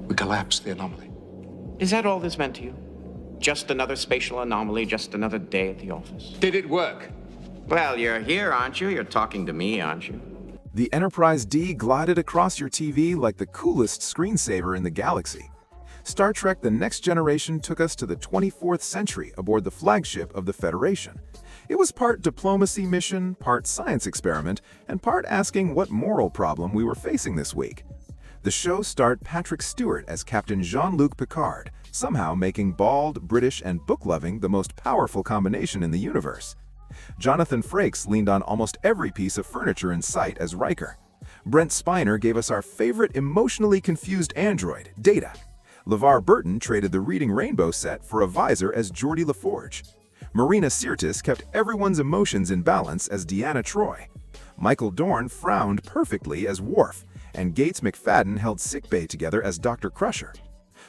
We collapsed the anomaly. Is that all this meant to you? Just another spatial anomaly, just another day at the office? Did it work? Well, you're here, aren't you? You're talking to me, aren't you? The Enterprise D glided across your TV like the coolest screensaver in the galaxy. Star Trek The Next Generation took us to the 24th century aboard the flagship of the Federation. It was part diplomacy mission, part science experiment, and part asking what moral problem we were facing this week. The show starred Patrick Stewart as Captain Jean-Luc Picard, somehow making bald, British, and book-loving the most powerful combination in the universe. Jonathan Frakes leaned on almost every piece of furniture in sight as Riker. Brent Spiner gave us our favorite emotionally confused android, Data. LeVar Burton traded the Reading Rainbow set for a visor as Geordi LaForge. Marina Sirtis kept everyone's emotions in balance as Deanna Troi. Michael Dorn frowned perfectly as Worf, and Gates McFadden held sickbay together as Dr. Crusher.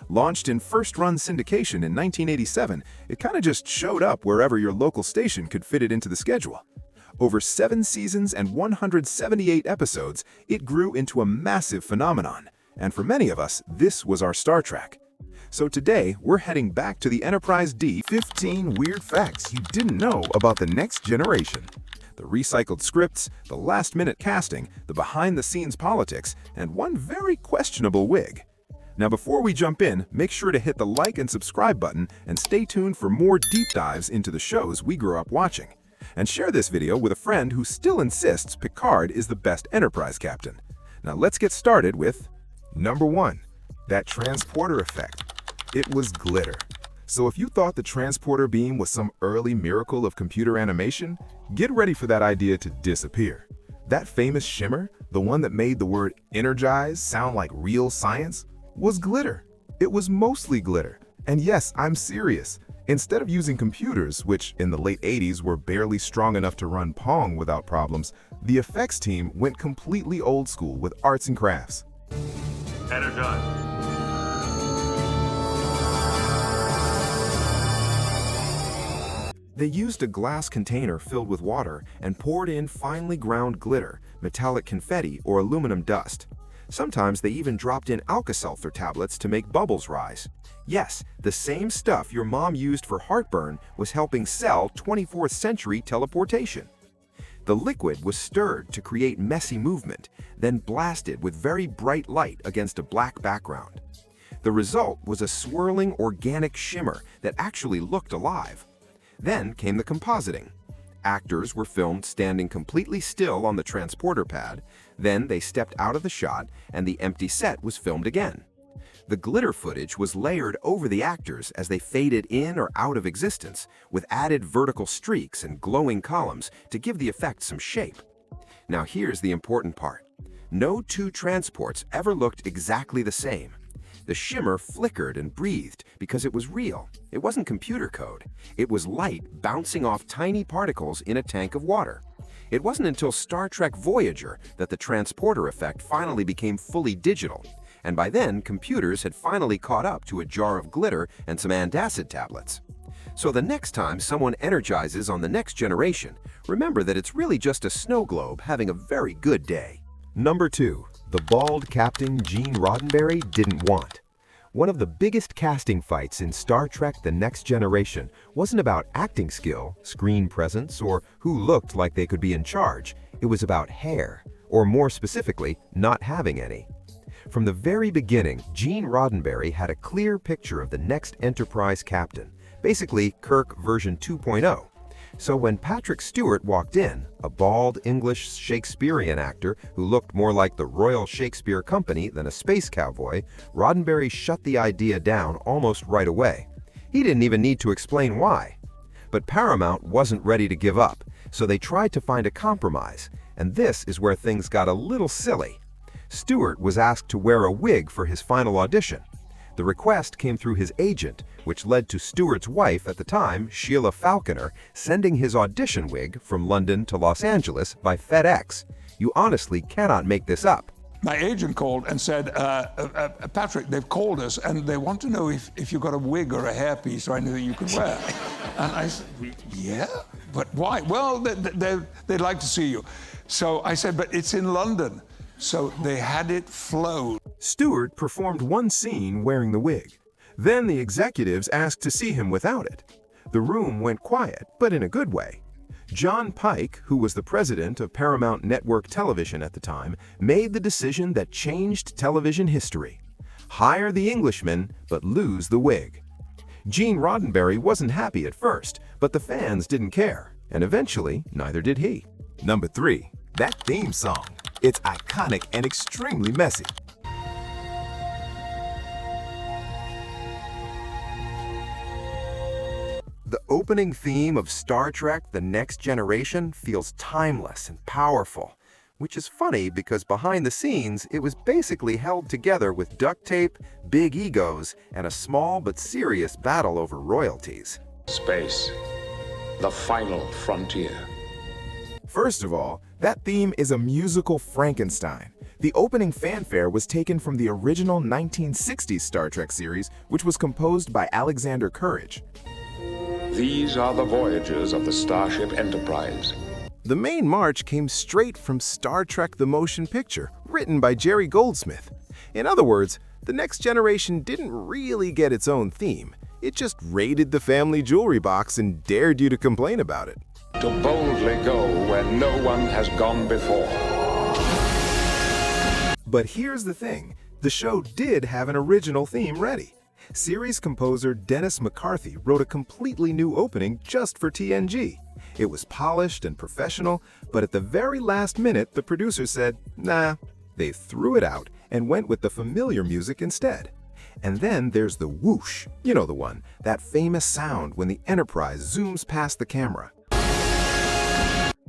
Launched in first-run syndication in 1987, it kind of just showed up wherever your local station could fit it into the schedule. Over 7 seasons and 178 episodes, it grew into a massive phenomenon. And for many of us, this was our Star Trek. So today, we're heading back to the Enterprise D. 15 weird facts you didn't know about the Next Generation. The recycled scripts, the last-minute casting, the behind-the-scenes politics, and one very questionable wig. Now before we jump in, make sure to hit the like and subscribe button and stay tuned for more deep dives into the shows we grew up watching. And share this video with a friend who still insists Picard is the best Enterprise captain. Now let's get started with Number 1. That transporter effect. It was glitter. So if you thought the transporter beam was some early miracle of computer animation, get ready for that idea to disappear. That famous shimmer, the one that made the word energize sound like real science, was glitter. It was mostly glitter. And yes, I'm serious. Instead of using computers, which in the late 80s were barely strong enough to run Pong without problems, the effects team went completely old school with arts and crafts. Energize. They used a glass container filled with water and poured in finely ground glitter, metallic confetti, or aluminum dust. Sometimes they even dropped in Alka-Seltzer tablets to make bubbles rise. Yes, the same stuff your mom used for heartburn was helping sell 24th century teleportation. The liquid was stirred to create messy movement, then blasted with very bright light against a black background. The result was a swirling organic shimmer that actually looked alive. Then came the compositing. Actors were filmed standing completely still on the transporter pad, then they stepped out of the shot and the empty set was filmed again. The glitter footage was layered over the actors as they faded in or out of existence, with added vertical streaks and glowing columns to give the effect some shape. Now here's the important part. No two transports ever looked exactly the same. The shimmer flickered and breathed because it was real. It wasn't computer code. It was light bouncing off tiny particles in a tank of water. It wasn't until Star Trek Voyager that the transporter effect finally became fully digital. And by then, computers had finally caught up to a jar of glitter and some antacid tablets. So the next time someone energizes on the Next Generation, remember that it's really just a snow globe having a very good day. Number 2. The bald Captain Gene Roddenberry didn't want. One of the biggest casting fights in Star Trek The Next Generation wasn't about acting skill, screen presence, or who looked like they could be in charge. It was about hair, or more specifically, not having any. From the very beginning, Gene Roddenberry had a clear picture of the next Enterprise captain, basically Kirk version 2.0. So when Patrick Stewart walked in, a bald English Shakespearean actor who looked more like the Royal Shakespeare Company than a space cowboy, Roddenberry shut the idea down almost right away. He didn't even need to explain why. But Paramount wasn't ready to give up, so they tried to find a compromise, and this is where things got a little silly. Stewart was asked to wear a wig for his final audition. The request came through his agent, which led to Stewart's wife at the time, Sheila Falconer, sending his audition wig from London to Los Angeles by FedEx. You honestly cannot make this up. My agent called and said, Patrick, they've called us and they want to know if you've got a wig or a hairpiece or anything you can wear. And I said, yeah, but why? Well, they'd like to see you. So I said, but it's in London. So they had it flown Stewart performed one scene wearing the wig. Then the executives asked to see him without it. The room went quiet, but in a good way. John Pike, who was the president of Paramount Network Television at the time, made the decision that changed television history. Hire the Englishman, but lose the wig. Gene Roddenberry wasn't happy at first, but the fans didn't care, and eventually, neither did he. Number 3. That theme song. It's iconic and extremely messy. The opening theme of Star Trek: The Next Generation feels timeless and powerful, which is funny because behind the scenes, it was basically held together with duct tape, big egos, and a small but serious battle over royalties. Space, the final frontier. First of all, that theme is a musical Frankenstein. The opening fanfare was taken from the original 1960s Star Trek series, which was composed by Alexander Courage. These are the voyages of the Starship Enterprise. The main march came straight from Star Trek: The Motion Picture, written by Jerry Goldsmith. In other words, The Next Generation didn't really get its own theme. It just raided the family jewelry box and dared you to complain about it. To boldly go where no one has gone before. But here's the thing, the show did have an original theme ready. Series composer Dennis McCarthy wrote a completely new opening just for TNG. It was polished and professional, but at the very last minute, the producers said, nah. They threw it out and went with the familiar music instead. And then there's the whoosh, you know the one, that famous sound when the Enterprise zooms past the camera.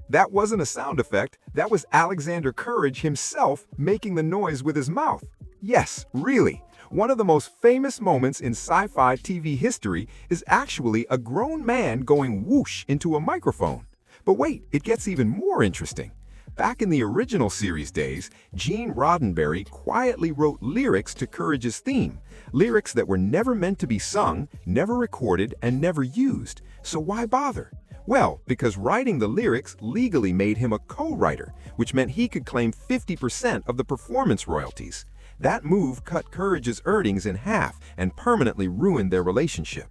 That wasn't a sound effect, that was Alexander Courage himself making the noise with his mouth. Yes, really. One of the most famous moments in sci-fi TV history is actually a grown man going whoosh into a microphone. But wait, it gets even more interesting. Back in the original series days, Gene Roddenberry quietly wrote lyrics to Courage's theme, lyrics that were never meant to be sung, never recorded, and never used. So why bother? Well, because writing the lyrics legally made him a co-writer, which meant he could claim 50% of the performance royalties. That move cut Courage's earnings in half and permanently ruined their relationship.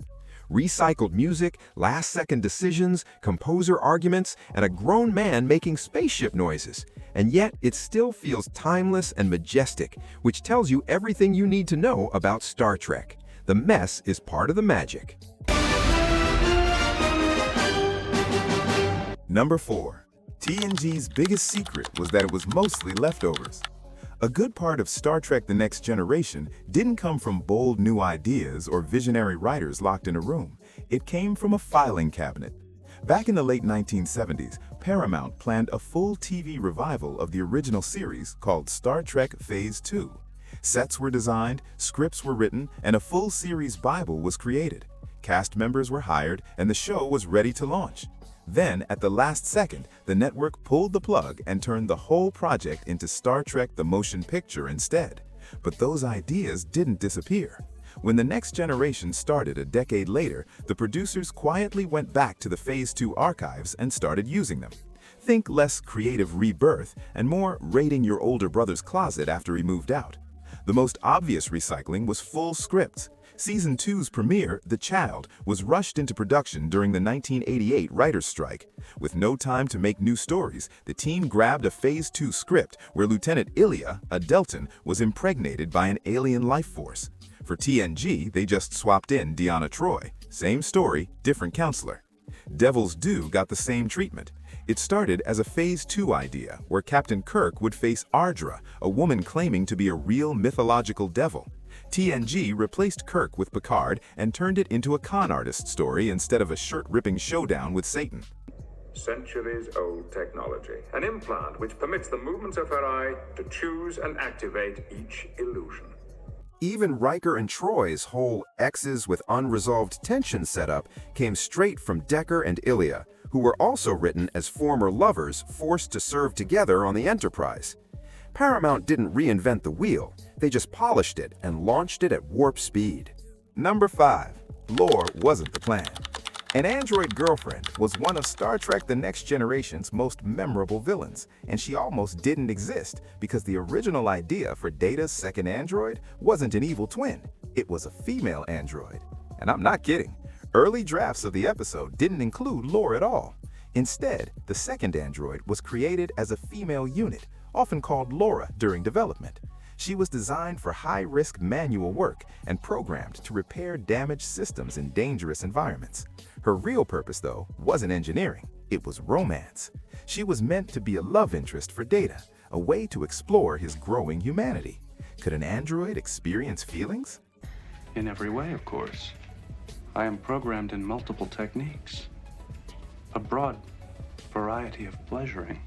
Recycled music, last-second decisions, composer arguments, and a grown man making spaceship noises. And yet, it still feels timeless and majestic, which tells you everything you need to know about Star Trek. The mess is part of the magic. Number 4. TNG's biggest secret was that it was mostly leftovers. A good part of Star Trek: The Next Generation didn't come from bold new ideas or visionary writers locked in a room. It came from a filing cabinet. Back in the late 1970s, Paramount planned a full TV revival of the original series called Star Trek Phase 2. Sets were designed, scripts were written, and a full series Bible was created. Cast members were hired, and the show was ready to launch. Then, at the last second, the network pulled the plug and turned the whole project into Star Trek: The Motion Picture instead. But those ideas didn't disappear. When The Next Generation started a decade later, the producers quietly went back to the Phase 2 archives and started using them. Think less creative rebirth and more raiding your older brother's closet after he moved out. The most obvious recycling was full scripts. Season 2's premiere, The Child, was rushed into production during the 1988 writer's strike. With no time to make new stories, the team grabbed a Phase 2 script where Lieutenant Ilia, a Deltan, was impregnated by an alien life force. For TNG, they just swapped in Deanna Troi. Same story, different counselor. Devil's Due got the same treatment. It started as a Phase 2 idea where Captain Kirk would face Ardra, a woman claiming to be a real mythological devil. TNG replaced Kirk with Picard and turned it into a con artist story instead of a shirt-ripping showdown with Satan. Centuries-old technology. An implant which permits the movements of her eye to choose and activate each illusion. Even Riker and Troy's whole X's with unresolved tension setup came straight from Decker and Ilia, who were also written as former lovers forced to serve together on the Enterprise. Paramount didn't reinvent the wheel, they just polished it and launched it at warp speed. Number 5. Lore wasn't the plan. An android girlfriend was one of Star Trek The Next Generation's most memorable villains, and she almost didn't exist because the original idea for Data's second android wasn't an evil twin. It was a female android. And I'm not kidding. Early drafts of the episode didn't include Lore at all. Instead, the second android was created as a female unit, often called Laura during development. She was designed for high-risk manual work and programmed to repair damaged systems in dangerous environments. Her real purpose, though, wasn't engineering. It was romance. She was meant to be a love interest for Data, a way to explore his growing humanity. Could an android experience feelings? In every way, of course. I am programmed in multiple techniques. A broad variety of pleasuring.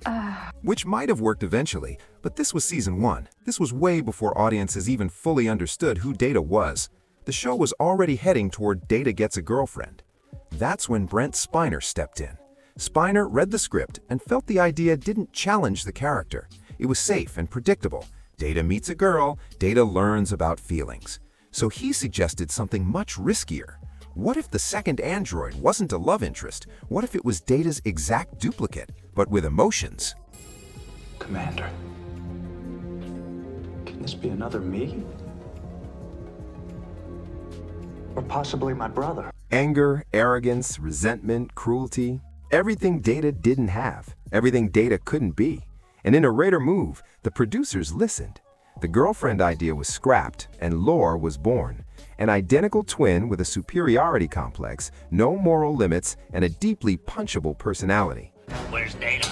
Which might have worked eventually, but this was season 1. This was way before audiences even fully understood who Data was. The show was already heading toward Data gets a girlfriend. That's when Brent Spiner stepped in. Spiner read the script and felt the idea didn't challenge the character. It was safe and predictable. Data meets a girl, Data learns about feelings. So he suggested something much riskier. What if the second android wasn't a love interest? What if it was Data's exact duplicate, but with emotions? Commander, can this be another me? Or possibly my brother? Anger, arrogance, resentment, cruelty. Everything Data didn't have. Everything Data couldn't be. And in a rare move, the producers listened. The girlfriend idea was scrapped, and Lore was born. An identical twin with a superiority complex, no moral limits, and a deeply punchable personality. Where's Data?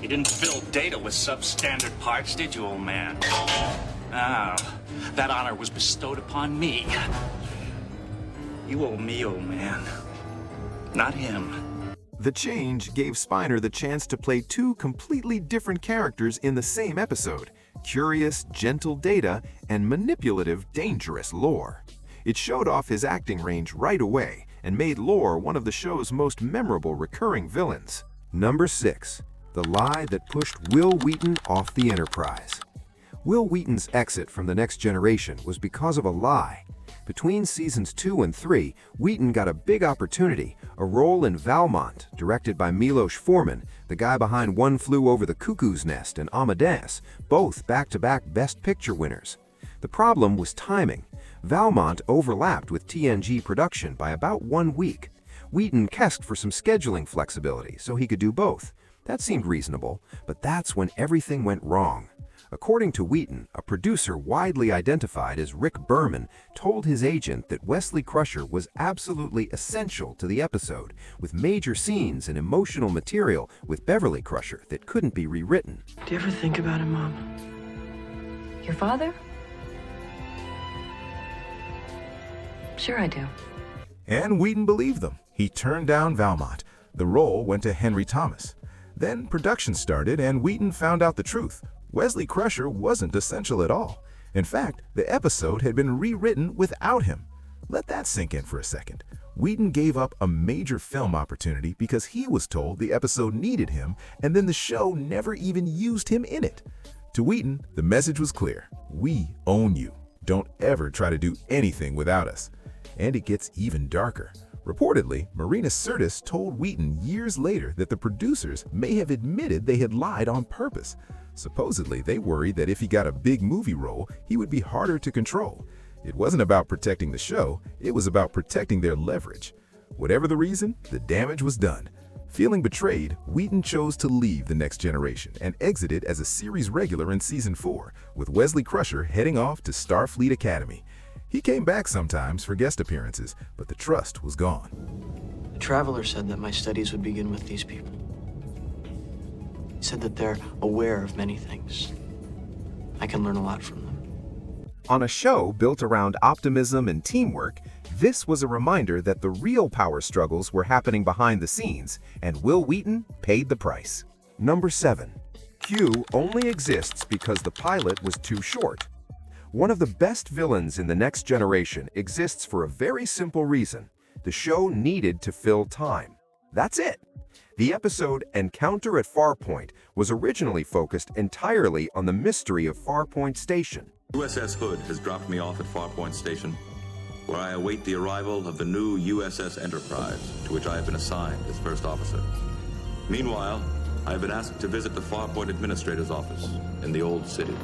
You didn't fill Data with substandard parts, did you, old man? Ah, that honor was bestowed upon me. You owe me, old man, not him. The change gave Spiner the chance to play two completely different characters in the same episode: curious, gentle Data and manipulative, dangerous Lore. It showed off his acting range right away and made Lore one of the show's most memorable recurring villains. Number 6. The lie that pushed Wil Wheaton off the Enterprise. Wil Wheaton's exit from The Next Generation was because of a lie. Between seasons 2 and 3, Wheaton got a big opportunity, a role in Valmont, directed by Milos Forman, the guy behind One Flew Over the Cuckoo's Nest and Amadeus, both back-to-back Best Picture winners. The problem was timing. Valmont overlapped with TNG production by about 1 week. Wheaton asked for some scheduling flexibility so he could do both. That seemed reasonable, but that's when everything went wrong. According to Wheaton, a producer widely identified as Rick Berman told his agent that Wesley Crusher was absolutely essential to the episode, with major scenes and emotional material with Beverly Crusher that couldn't be rewritten. Do you ever think about him, Mom? Your father? Sure I do. And Wheaton believed them. He turned down Valmont. The role went to Henry Thomas. Then production started and Wheaton found out the truth. Wesley Crusher wasn't essential at all. In fact, the episode had been rewritten without him. Let that sink in for a second. Wheaton gave up a major film opportunity because he was told the episode needed him, and then the show never even used him in it. To Wheaton, the message was clear. We own you. Don't ever try to do anything without us. And it gets even darker. Reportedly, Marina Sirtis told Wheaton years later that the producers may have admitted they had lied on purpose. Supposedly, they worried that if he got a big movie role, he would be harder to control. It wasn't about protecting the show, it was about protecting their leverage. Whatever the reason, the damage was done. Feeling betrayed, Wheaton chose to leave The Next Generation and exited as a series regular in Season 4, with Wesley Crusher heading off to Starfleet Academy. He came back sometimes for guest appearances, but the trust was gone. The Traveler said that my studies would begin with these people. He said that they're aware of many things. I can learn a lot from them. On a show built around optimism and teamwork, this was a reminder that the real power struggles were happening behind the scenes, and Wil Wheaton paid the price. Number 7. Q only exists because the pilot was too short. One of the best villains in The Next Generation exists for a very simple reason. The show needed to fill time. That's it. The episode Encounter at Farpoint was originally focused entirely on the mystery of Farpoint Station. USS Hood has dropped me off at Farpoint Station. where I await the arrival of the new USS Enterprise, to which I have been assigned as first officer. Meanwhile, I have been asked to visit the Farpoint Administrator's office in the Old City.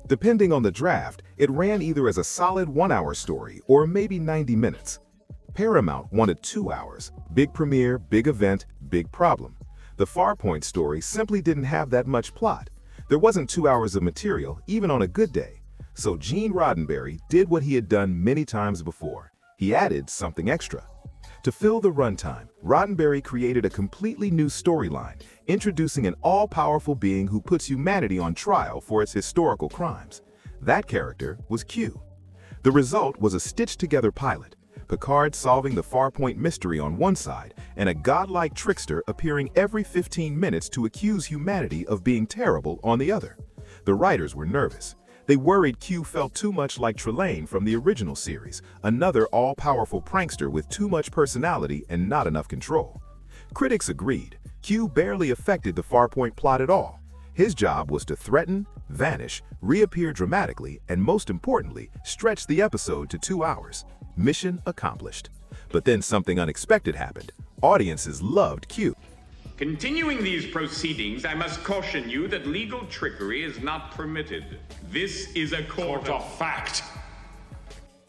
Depending on the draft, it ran either as a solid 1-hour story or maybe 90 minutes. Paramount wanted 2 hours. Big premiere, big event, big problem. The Farpoint story simply didn't have that much plot. There wasn't 2 hours of material, even on a good day. So Gene Roddenberry did what he had done many times before. He added something extra. To fill the runtime, Roddenberry created a completely new storyline, introducing an all-powerful being who puts humanity on trial for its historical crimes. That character was Q. The result was a stitched-together pilot, Picard solving the Farpoint mystery on one side, and a godlike trickster appearing every 15 minutes to accuse humanity of being terrible on the other. The writers were nervous. They worried Q felt too much like Trelane from the original series, another all-powerful prankster with too much personality and not enough control. Critics agreed. Q barely affected the Farpoint plot at all. His job was to threaten, vanish, reappear dramatically, and most importantly, stretch the episode to 2 hours. Mission accomplished. But then something unexpected happened. Audiences loved Q. Continuing these proceedings, I must caution you that legal trickery is not permitted. This is a court of fact.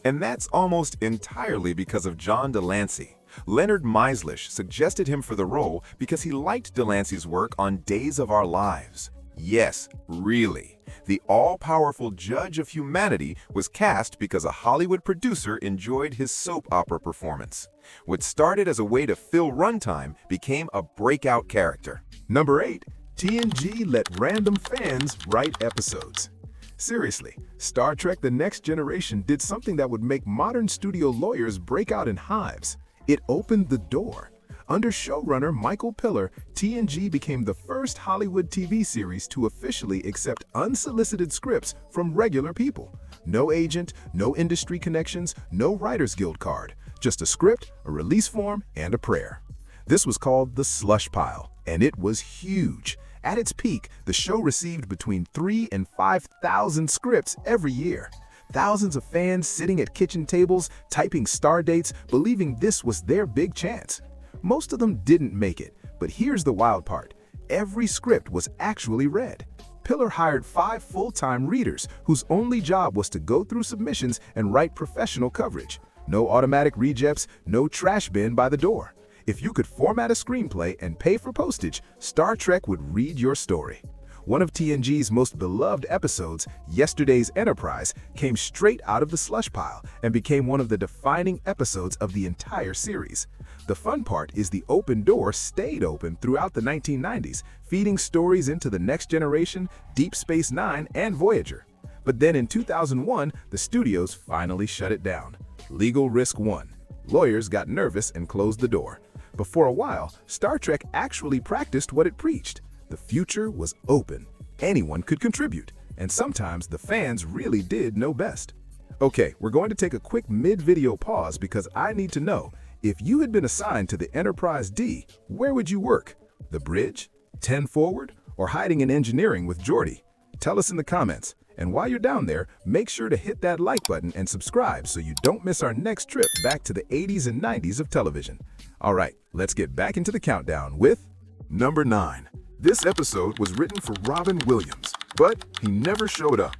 And that's almost entirely because of John Delancey. Leonard Meislish suggested him for the role because he liked Delancey's work on Days of Our Lives. Yes, really. The all-powerful judge of humanity was cast because a Hollywood producer enjoyed his soap opera performance. What started as a way to fill runtime became a breakout character. Number 8. TNG let random fans write episodes. Seriously, Star Trek The Next Generation did something that would make modern studio lawyers break out in hives. It opened the door. Under showrunner Michael Piller, TNG became the first Hollywood TV series to officially accept unsolicited scripts from regular people. No agent, no industry connections, no Writers Guild card. Just a script, a release form, and a prayer. This was called the slush pile, and it was huge. At its peak, the show received between 3,000 and 5,000 scripts every year. Thousands of fans sitting at kitchen tables, typing star dates, believing this was their big chance. Most of them didn't make it, but here's the wild part. Every script was actually read. Piller hired 5 full-time readers whose only job was to go through submissions and write professional coverage. No automatic rejects, no trash bin by the door. If you could format a screenplay and pay for postage, Star Trek would read your story. One of TNG's most beloved episodes, Yesterday's Enterprise, came straight out of the slush pile and became one of the defining episodes of the entire series. The fun part is the open door stayed open throughout the 1990s, feeding stories into The Next Generation, Deep Space Nine, and Voyager. But then in 2001, the studios finally shut it down. Legal risk won. Lawyers got nervous and closed the door. But for a while, Star Trek actually practiced what it preached. The future was open. Anyone could contribute. And sometimes the fans really did know best. Okay, we're going to take a quick mid-video pause because I need to know, if you had been assigned to the Enterprise D, where would you work? The bridge? 10 forward? Or hiding in engineering with Geordi? Tell us in the comments. And while you're down there, make sure to hit that like button and subscribe so you don't miss our next trip back to the 80s and 90s of television. All right, let's get back into the countdown with Number 9. This episode was written for Robin Williams, but he never showed up.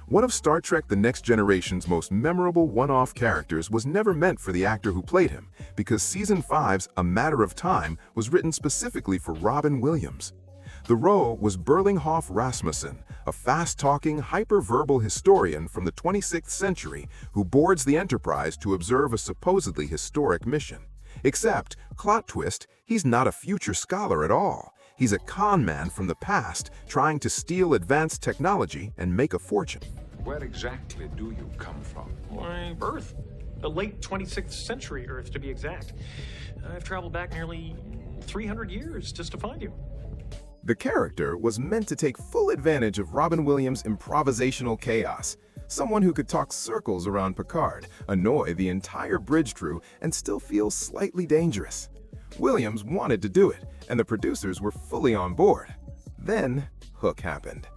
One of Star Trek The Next Generation's most memorable one-off characters was never meant for the actor who played him, because Season 5's A Matter of Time was written specifically for Robin Williams. The role was Berlinghoff Rasmussen, a fast-talking, hyper-verbal historian from the 26th century who boards the Enterprise to observe a supposedly historic mission. Except, plot twist, he's not a future scholar at all. He's a con man from the past, trying to steal advanced technology and make a fortune. Where exactly do you come from? My Earth. The late 26th century Earth, to be exact. I've traveled back nearly 300 years just to find you. The character was meant to take full advantage of Robin Williams' improvisational chaos. Someone who could talk circles around Picard, annoy the entire bridge crew, and still feel slightly dangerous. Williams wanted to do it, and the producers were fully on board. Then, Hook happened.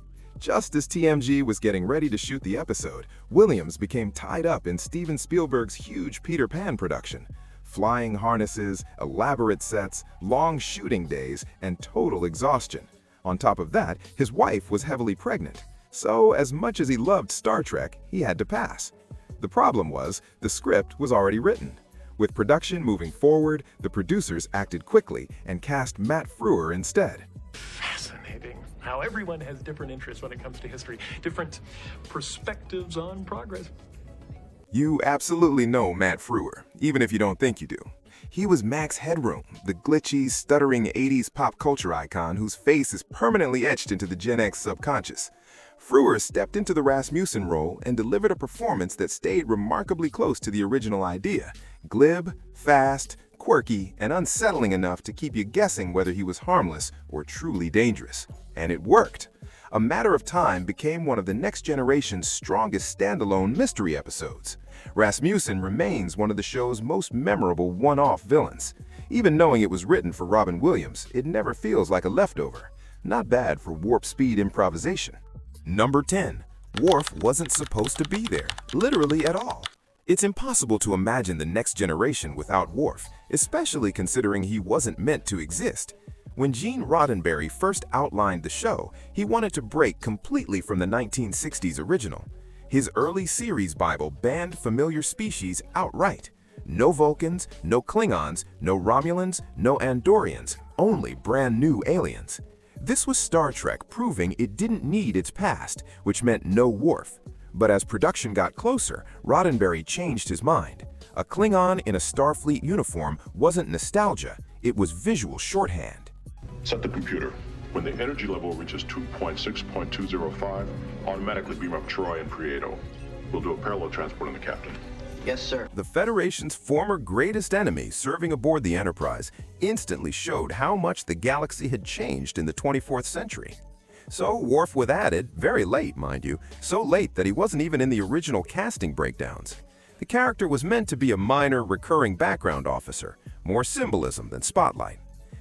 Just as TMG was getting ready to shoot the episode, Williams became tied up in Steven Spielberg's huge Peter Pan production. Flying harnesses, elaborate sets, long shooting days, and total exhaustion. On top of that, his wife was heavily pregnant. So, as much as he loved Star Trek, he had to pass. The problem was, the script was already written. With production moving forward, the producers acted quickly and cast Matt Frewer instead. Fascinating how everyone has different interests when it comes to history, different perspectives on progress. You absolutely know Matt Frewer, even if you don't think you do. He was Max Headroom, the glitchy, stuttering 80s pop culture icon whose face is permanently etched into the Gen X subconscious. Frewer stepped into the Rasmussen role and delivered a performance that stayed remarkably close to the original idea. Glib, fast, quirky, and unsettling enough to keep you guessing whether he was harmless or truly dangerous. And it worked. A Matter of Time became one of the next generation's strongest standalone mystery episodes. Rasmussen remains one of the show's most memorable one-off villains. Even knowing it was written for Robin Williams, it never feels like a leftover. Not bad for warp speed improvisation. Number 10. Worf wasn't supposed to be there, literally at all. It's impossible to imagine the next generation without Worf, especially considering he wasn't meant to exist. When Gene Roddenberry first outlined the show, he wanted to break completely from the 1960s original. His early series Bible banned familiar species outright. No Vulcans, no Klingons, no Romulans, no Andorians, only brand new aliens. This was Star Trek proving it didn't need its past, which meant no Worf. But as production got closer, Roddenberry changed his mind. A Klingon in a Starfleet uniform wasn't nostalgia, it was visual shorthand. Set the computer. When the energy level reaches 2.6.205, automatically beam up Troy and Prieto. We'll do a parallel transport on the captain. Yes, sir. The Federation's former greatest enemy serving aboard the Enterprise instantly showed how much the galaxy had changed in the 24th century. So Worf was added, very late, mind you, so late that he wasn't even in the original casting breakdowns. The character was meant to be a minor, recurring background officer, more symbolism than spotlight.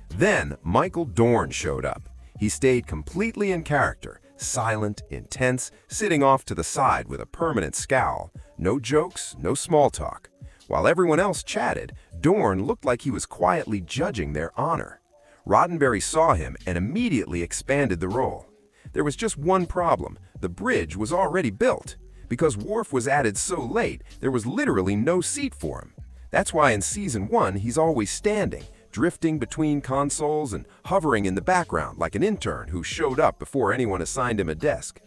Then Michael Dorn showed up. He stayed completely in character, silent, intense, sitting off to the side with a permanent scowl. No jokes, no small talk. While everyone else chatted, Dorn looked like he was quietly judging their honor. Roddenberry saw him and immediately expanded the role. There was just one problem. The bridge was already built. Because Worf was added so late, there was literally no seat for him. That's why in Season 1 he's always standing, drifting between consoles and hovering in the background like an intern who showed up before anyone assigned him a desk.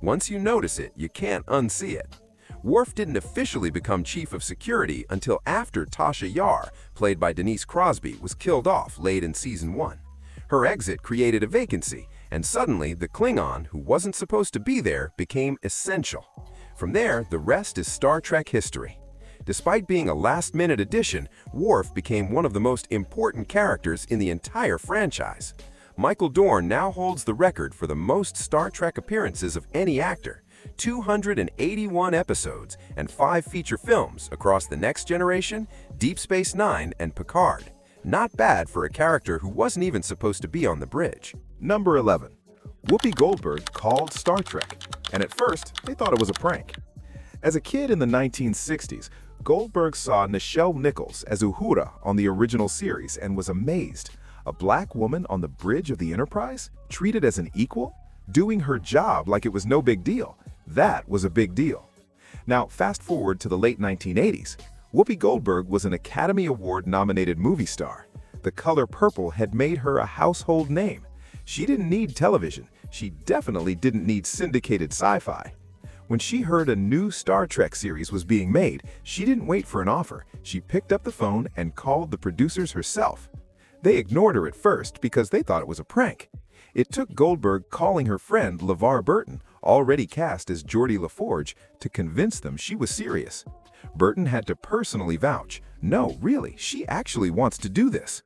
Once you notice it, you can't unsee it. Worf didn't officially become Chief of Security until after Tasha Yar, played by Denise Crosby, was killed off late in Season 1. Her exit created a vacancy, and suddenly the Klingon, who wasn't supposed to be there, became essential. From there, the rest is Star Trek history. Despite being a last-minute addition, Worf became one of the most important characters in the entire franchise. Michael Dorn now holds the record for the most Star Trek appearances of any actor, 281 episodes and 5 feature films across The Next Generation, Deep Space Nine, and Picard. Not bad for a character who wasn't even supposed to be on the bridge. Number 11. Whoopi Goldberg called Star Trek, and at first they thought it was a prank. As a kid in the 1960s, Goldberg saw Nichelle Nichols as Uhura on the original series and was amazed. A black woman on the bridge of the Enterprise, treated as an equal, doing her job like it was no big deal. That was a big deal. Now, fast forward to the late 1980s. Whoopi Goldberg was an Academy Award-nominated movie star. The color purple had made her a household name. She didn't need television. She definitely didn't need syndicated sci-fi. When she heard a new Star Trek series was being made, she didn't wait for an offer. She picked up the phone and called the producers herself. They ignored her at first because they thought it was a prank. It took Goldberg calling her friend LeVar Burton, already cast as Geordi LaForge, to convince them she was serious. Burton had to personally vouch, no, really, she actually wants to do this.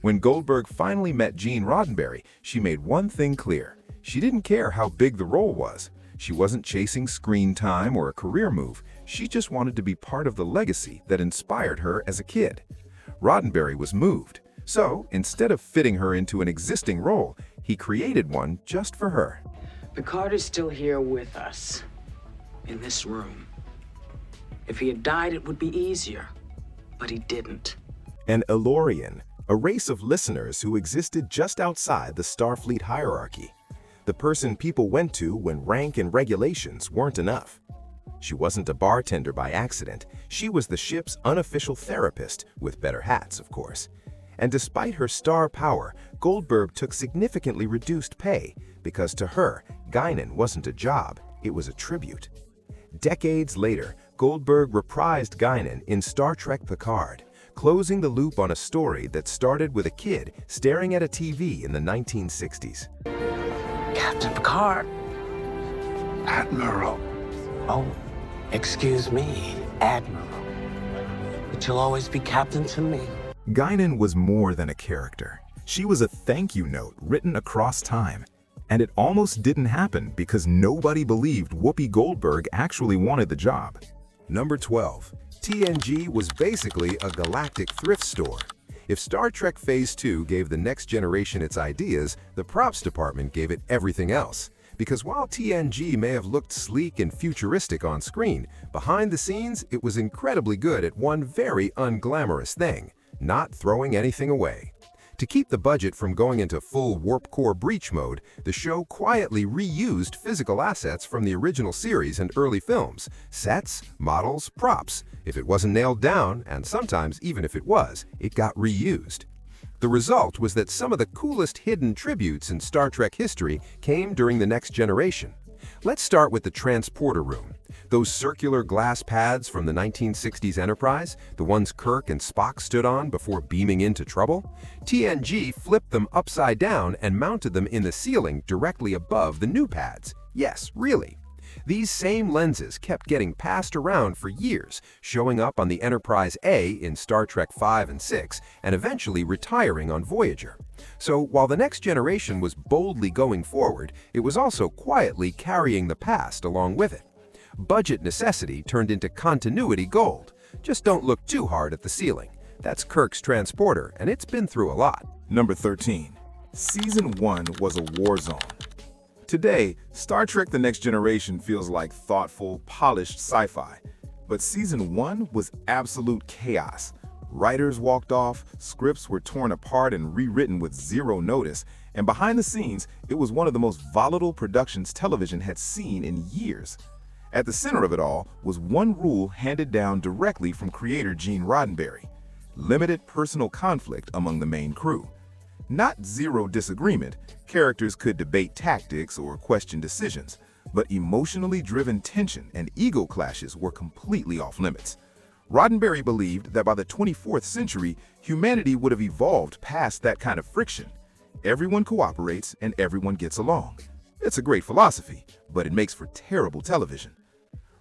When Goldberg finally met Gene Roddenberry, she made one thing clear. She didn't care how big the role was. She wasn't chasing screen time or a career move. She just wanted to be part of the legacy that inspired her as a kid. Roddenberry was moved. So, instead of fitting her into an existing role, he created one just for her. Picard is still here with us, in this room. If he had died, it would be easier, but he didn't. An Elorian, a race of listeners who existed just outside the Starfleet hierarchy. The person people went to when rank and regulations weren't enough. She wasn't a bartender by accident. She was the ship's unofficial therapist, with better hats, of course. And despite her star power, Goldberg took significantly reduced pay because to her, Guinan wasn't a job, it was a tribute. Decades later, Goldberg reprised Guinan in Star Trek Picard, closing the loop on a story that started with a kid staring at a TV in the 1960s. Captain Picard. Admiral. Oh, excuse me, Admiral. But you'll always be captain to me. Guinan was more than a character. She was a thank you note written across time. And it almost didn't happen because nobody believed Whoopi Goldberg actually wanted the job. Number 12. TNG was basically a galactic thrift store. If Star Trek Phase 2 gave the next generation its ideas, the props department gave it everything else. Because while TNG may have looked sleek and futuristic on screen, behind the scenes it was incredibly good at one very unglamorous thing: not throwing anything away. To keep the budget from going into full warp core breach mode, the show quietly reused physical assets from the original series and early films: sets, models, props. If it wasn't nailed down, and sometimes even if it was, it got reused. The result was that some of the coolest hidden tributes in Star Trek history came during the next generation. Let's start with the transporter room. Those circular glass pads from the 1960s Enterprise, the ones Kirk and Spock stood on before beaming into trouble, TNG flipped them upside down and mounted them in the ceiling directly above the new pads. Yes, really. These same lenses kept getting passed around for years, showing up on the Enterprise A in Star Trek V and VI, and eventually retiring on Voyager. So while the next generation was boldly going forward, it was also quietly carrying the past along with it. Budget necessity turned into continuity gold. Just don't look too hard at the ceiling. That's Kirk's transporter, and it's been through a lot. Number 13. Season 1 was a war zone. Today, Star Trek The Next Generation feels like thoughtful, polished sci-fi. But Season 1 was absolute chaos. Writers walked off, scripts were torn apart and rewritten with zero notice, and behind the scenes, it was one of the most volatile productions television had seen in years. At the center of it all was one rule handed down directly from creator Gene Roddenberry: limited personal conflict among the main crew. Not zero disagreement, characters could debate tactics or question decisions, but emotionally driven tension and ego clashes were completely off limits. Roddenberry believed that by the 24th century, humanity would have evolved past that kind of friction. Everyone cooperates and everyone gets along. It's a great philosophy, but it makes for terrible television.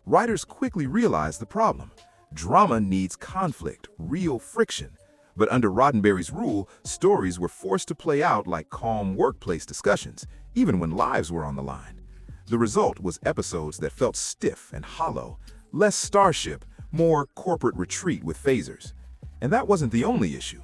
Writers quickly realized the problem. Drama needs conflict, real friction. But under Roddenberry's rule, stories were forced to play out like calm workplace discussions, even when lives were on the line. The result was episodes that felt stiff and hollow, less Starship, more corporate retreat with phasers. And that wasn't the only issue.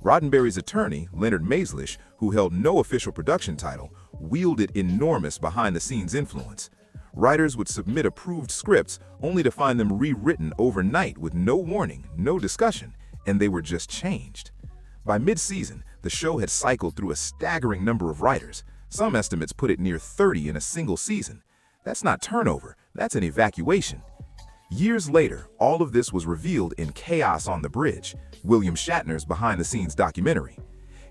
Roddenberry's attorney, Leonard Maislish, who held no official production title, wielded enormous behind-the-scenes influence. Writers would submit approved scripts only to find them rewritten overnight with no warning, no discussion, and they were just changed. By mid-season, the show had cycled through a staggering number of writers. Some estimates put it near 30 in a single season. That's not turnover, that's an evacuation. Years later, all of this was revealed in Chaos on the Bridge, William Shatner's behind-the-scenes documentary.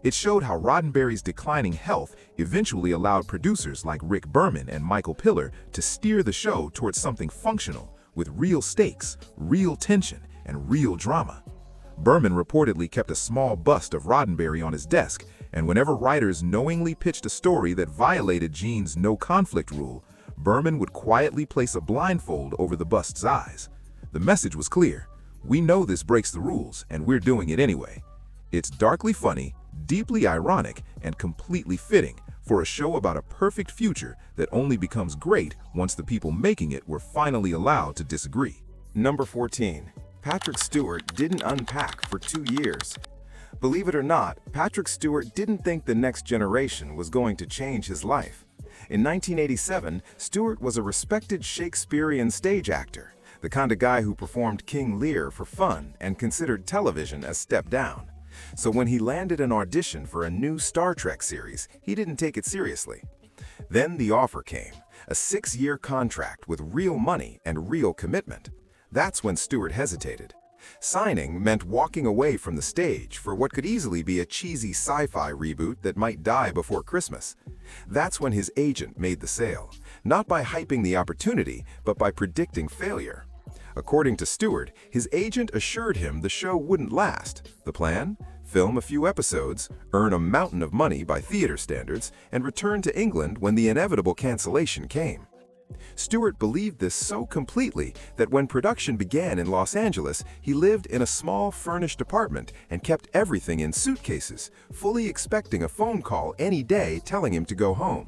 It showed how Roddenberry's declining health eventually allowed producers like Rick Berman and Michael Piller to steer the show towards something functional, with real stakes, real tension, and real drama. Berman reportedly kept a small bust of Roddenberry on his desk, and whenever writers knowingly pitched a story that violated Gene's no-conflict rule, Berman would quietly place a blindfold over the bust's eyes. The message was clear: we know this breaks the rules, and we're doing it anyway. It's darkly funny, deeply ironic, and completely fitting for a show about a perfect future that only becomes great once the people making it were finally allowed to disagree. Number 14. Patrick Stewart didn't unpack for 2 years. Believe it or not, Patrick Stewart didn't think The Next Generation was going to change his life. In 1987, Stewart was a respected Shakespearean stage actor, the kind of guy who performed King Lear for fun and considered television a step down. So when he landed an audition for a new Star Trek series, he didn't take it seriously. Then the offer came, a 6-year contract with real money and real commitment. That's when Stewart hesitated. Signing meant walking away from the stage for what could easily be a cheesy sci-fi reboot that might die before Christmas. That's when his agent made the sale, not by hyping the opportunity, but by predicting failure. According to Stewart, his agent assured him the show wouldn't last. The plan? Film a few episodes, earn a mountain of money by theater standards, and return to England when the inevitable cancellation came. Stewart believed this so completely that when production began in Los Angeles, he lived in a small furnished apartment and kept everything in suitcases, fully expecting a phone call any day telling him to go home.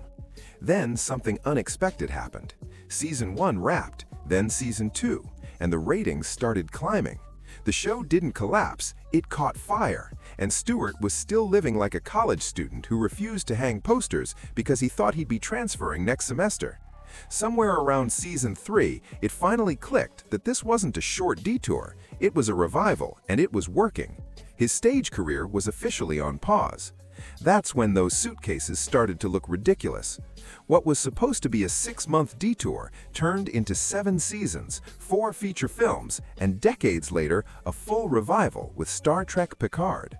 Then something unexpected happened. Season 1 wrapped, then Season 2, and the ratings started climbing. The show didn't collapse, it caught fire, and Stewart was still living like a college student who refused to hang posters because he thought he'd be transferring next semester. Somewhere around Season 3, it finally clicked that this wasn't a short detour, it was a revival, and it was working. His stage career was officially on pause. That's when those suitcases started to look ridiculous. What was supposed to be a 6-month detour turned into 7 seasons, 4 feature films, and decades later, a full revival with Star Trek Picard.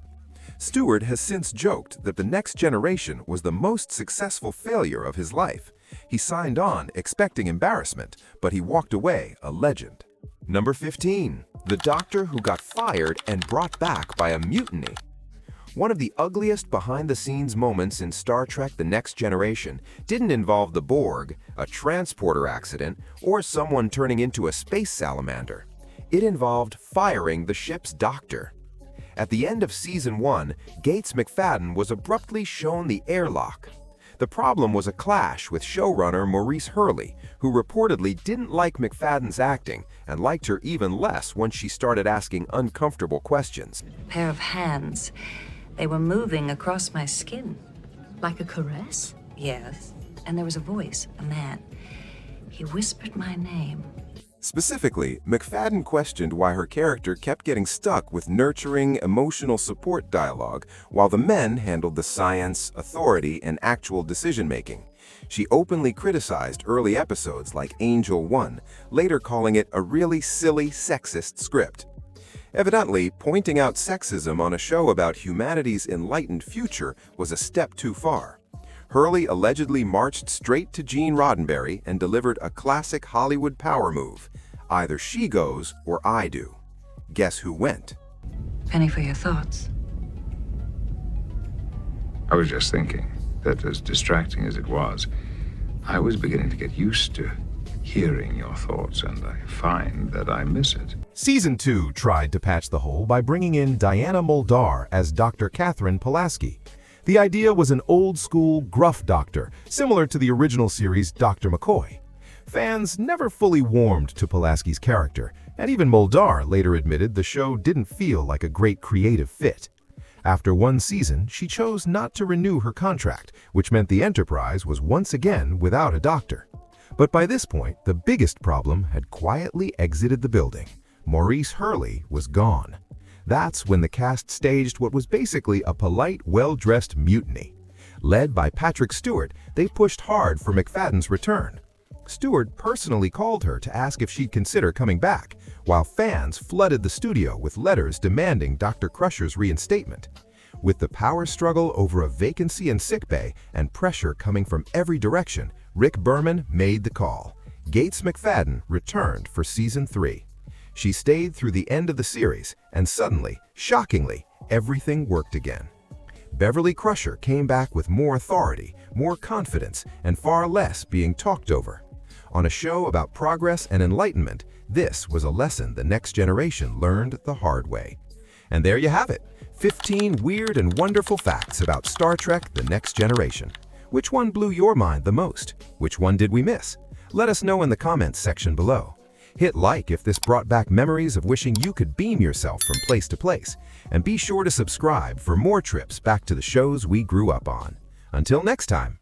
Stewart has since joked that The Next Generation was the most successful failure of his life. He signed on expecting embarrassment, but he walked away a legend. Number 15. The Doctor who got fired and brought back by a mutiny. One of the ugliest behind-the-scenes moments in Star Trek The Next Generation didn't involve the Borg, a transporter accident, or someone turning into a space salamander. It involved firing the ship's doctor. At the end of Season 1, Gates McFadden was abruptly shown the airlock. The problem was a clash with showrunner Maurice Hurley, who reportedly didn't like McFadden's acting and liked her even less once she started asking uncomfortable questions. Pair of hands. They were moving across my skin. Like a caress? Yes. And there was a voice, a man. He whispered my name. Specifically, McFadden questioned why her character kept getting stuck with nurturing, emotional support dialogue while the men handled the science, authority, and actual decision-making. She openly criticized early episodes like Angel 1, later calling it a really silly, sexist script. Evidently, pointing out sexism on a show about humanity's enlightened future was a step too far. Hurley allegedly marched straight to Gene Roddenberry and delivered a classic Hollywood power move. Either she goes or I do. Guess who went? Penny for your thoughts. I was just thinking that as distracting as it was, I was beginning to get used to hearing your thoughts, and I find that I miss it. Season 2 tried to patch the hole by bringing in Diana Muldaur as Dr. Catherine Pulaski. The idea was an old-school, gruff doctor, similar to the original series Dr. McCoy. Fans never fully warmed to Pulaski's character, and even Muldaur later admitted the show didn't feel like a great creative fit. After 1 season, she chose not to renew her contract, which meant the Enterprise was once again without a doctor. But by this point, the biggest problem had quietly exited the building. Maurice Hurley was gone. That's when the cast staged what was basically a polite, well-dressed mutiny. Led by Patrick Stewart, they pushed hard for McFadden's return. Stewart personally called her to ask if she'd consider coming back, while fans flooded the studio with letters demanding Dr. Crusher's reinstatement. With the power struggle over a vacancy in sickbay and pressure coming from every direction, Rick Berman made the call. Gates McFadden returned for Season 3. She stayed through the end of the series, and suddenly, shockingly, everything worked again. Beverly Crusher came back with more authority, more confidence, and far less being talked over. On a show about progress and enlightenment, this was a lesson the next generation learned the hard way. And there you have it, 15 weird and wonderful facts about Star Trek The Next Generation. Which one blew your mind the most? Which one did we miss? Let us know in the comments section below. Hit like if this brought back memories of wishing you could beam yourself from place to place. And be sure to subscribe for more trips back to the shows we grew up on. Until next time.